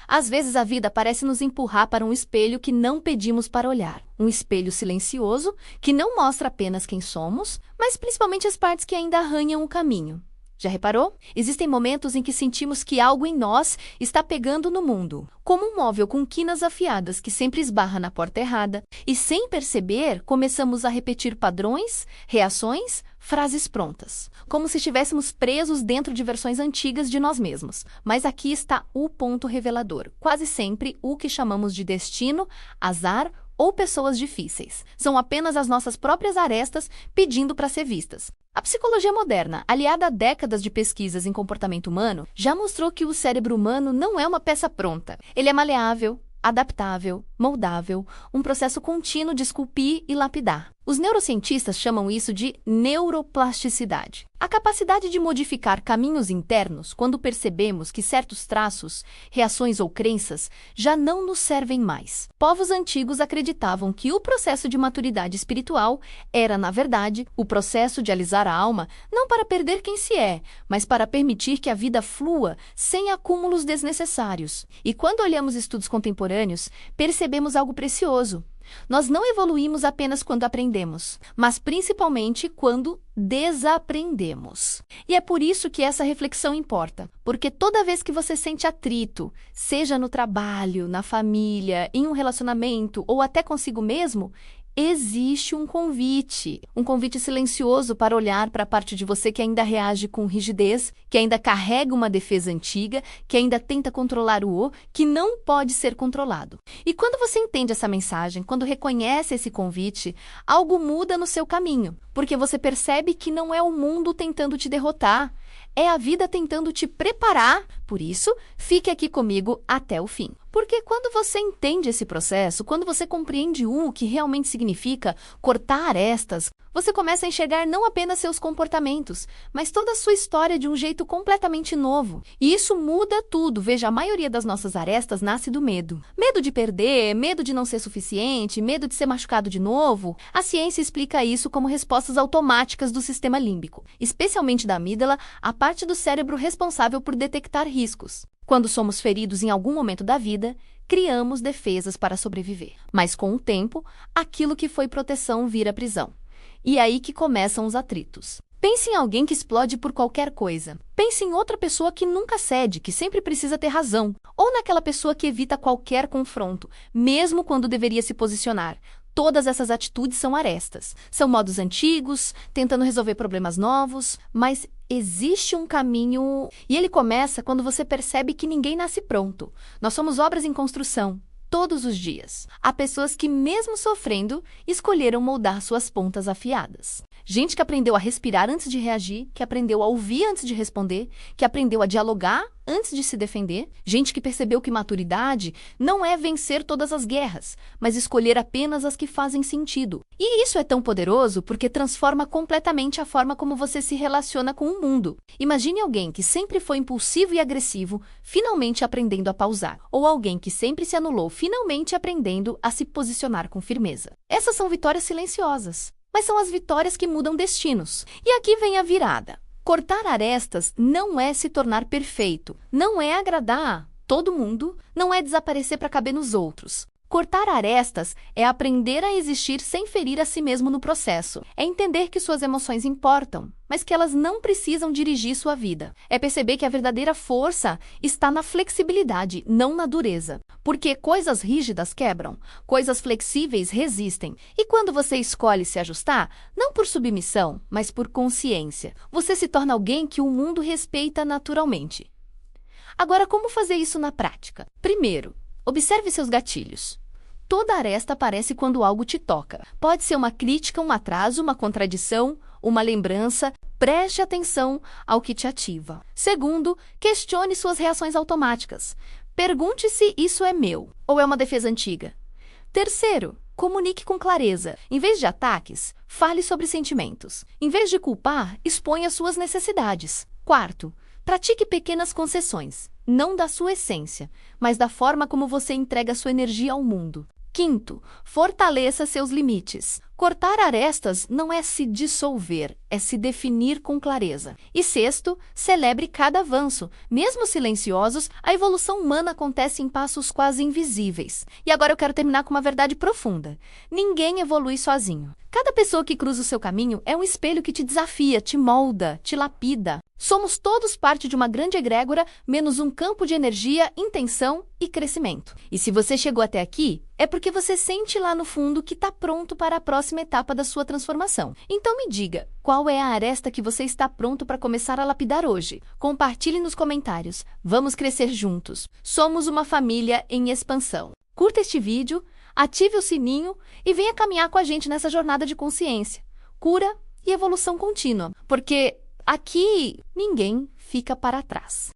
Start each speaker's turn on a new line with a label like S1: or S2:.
S1: Às vezes a vida parece nos empurrar para um espelho que não pedimos para olhar. Um espelho silencioso que não mostra apenas quem somos, mas principalmente as partes que ainda arranham o caminho. Já reparou? Existem momentos em que sentimos que algo em nós está pegando no mundo, como um móvel com quinas afiadas que sempre esbarra na porta errada, e sem perceber, começamos a repetir padrões, reações, frases prontas, como se estivéssemos presos dentro de versões antigas de nós mesmos. Mas aqui está o ponto revelador. Quase sempre o que chamamos de destino, azar ou pessoas difíceis são apenas as nossas próprias arestas pedindo para ser vistas. A psicologia moderna, aliada a décadas de pesquisas em comportamento humano, já mostrou que o cérebro humano não é uma peça pronta. Ele é maleável, adaptável, moldável, um processo contínuo de esculpir e lapidar. Os neurocientistas chamam isso de neuroplasticidade. A capacidade de modificar caminhos internos quando percebemos que certos traços, reações ou crenças já não nos servem mais. Povos antigos acreditavam que o processo de maturidade espiritual era, na verdade, o processo de alisar a alma não para perder quem se é, mas para permitir que a vida flua sem acúmulos desnecessários. E quando olhamos estudos contemporâneos, percebemos algo precioso. Nós não evoluímos apenas quando aprendemos, mas principalmente quando desaprendemos. E é por isso que essa reflexão importa, porque toda vez que você sente atrito, seja no trabalho, na família, em um relacionamento ou até consigo mesmo, existe um convite silencioso para olhar para a parte de você que ainda reage com rigidez, que ainda carrega uma defesa antiga, que ainda tenta controlar o que não pode ser controlado. E quando você entende essa mensagem, quando reconhece esse convite, algo muda no seu caminho, porque você percebe que não é o mundo tentando te derrotar, é a vida tentando te preparar. Por isso, fique aqui comigo até o fim. Porque quando você entende esse processo, quando você compreende o que realmente significa cortar arestas, você começa a enxergar não apenas seus comportamentos, mas toda a sua história de um jeito completamente novo. E isso muda tudo. Veja, a maioria das nossas arestas nasce do medo. Medo de perder, medo de não ser suficiente, medo de ser machucado de novo. A ciência explica isso como respostas automáticas do sistema límbico, especialmente da amígdala, a parte do cérebro responsável por detectar riscos. Quando somos feridos em algum momento da vida, criamos defesas para sobreviver. Mas com o tempo, aquilo que foi proteção vira prisão. E é aí que começam os atritos. Pense em alguém que explode por qualquer coisa. Pense em outra pessoa que nunca cede, que sempre precisa ter razão. Ou naquela pessoa que evita qualquer confronto, mesmo quando deveria se posicionar. Todas essas atitudes são arestas. São modos antigos, tentando resolver problemas novos, mas existe um caminho e ele começa quando você percebe que ninguém nasce pronto. Nós somos obras em construção, todos os dias. Há pessoas que, mesmo sofrendo, escolheram moldar suas pontas afiadas. Gente que aprendeu a respirar antes de reagir, que aprendeu a ouvir antes de responder, que aprendeu a dialogar antes de se defender. Gente que percebeu que maturidade não é vencer todas as guerras, mas escolher apenas as que fazem sentido. E isso é tão poderoso porque transforma completamente a forma como você se relaciona com o mundo. Imagine alguém que sempre foi impulsivo e agressivo, finalmente aprendendo a pausar. Ou alguém que sempre se anulou, finalmente aprendendo a se posicionar com firmeza. Essas são vitórias silenciosas, mas são as vitórias que mudam destinos. E aqui vem a virada. Cortar arestas não é se tornar perfeito, não é agradar todo mundo, não é desaparecer para caber nos outros. Cortar arestas é aprender a existir sem ferir a si mesmo no processo. É entender que suas emoções importam, mas que elas não precisam dirigir sua vida. É perceber que a verdadeira força está na flexibilidade, não na dureza. Porque coisas rígidas quebram, coisas flexíveis resistem. E quando você escolhe se ajustar, não por submissão, mas por consciência, você se torna alguém que o mundo respeita naturalmente. Agora, como fazer isso na prática? Primeiro, observe seus gatilhos. Toda aresta aparece quando algo te toca. Pode ser uma crítica, um atraso, uma contradição, uma lembrança. Preste atenção ao que te ativa. Segundo, questione suas reações automáticas. Pergunte se isso é meu ou é uma defesa antiga. Terceiro, comunique com clareza. Em vez de ataques, fale sobre sentimentos. Em vez de culpar, exponha suas necessidades. Quarto, pratique pequenas concessões, não da sua essência, mas da forma como você entrega sua energia ao mundo. Quinto, fortaleça seus limites. Cortar arestas não é se dissolver, é se definir com clareza. E sexto, celebre cada avanço. Mesmo silenciosos, a evolução humana acontece em passos quase invisíveis. E agora eu quero terminar com uma verdade profunda. Ninguém evolui sozinho. Cada pessoa que cruza o seu caminho é um espelho que te desafia, te molda, te lapida. Somos todos parte de uma grande egrégora, menos um campo de energia, intenção e crescimento. E se você chegou até aqui, é porque você sente lá no fundo que está pronto para a próxima etapa da sua transformação. Então me diga, qual é a aresta que você está pronto para começar a lapidar hoje? Compartilhe nos comentários. Vamos crescer juntos. Somos uma família em expansão. Curta este vídeo, ative o sininho e venha caminhar com a gente nessa jornada de consciência, cura e evolução contínua, porque aqui ninguém fica para trás.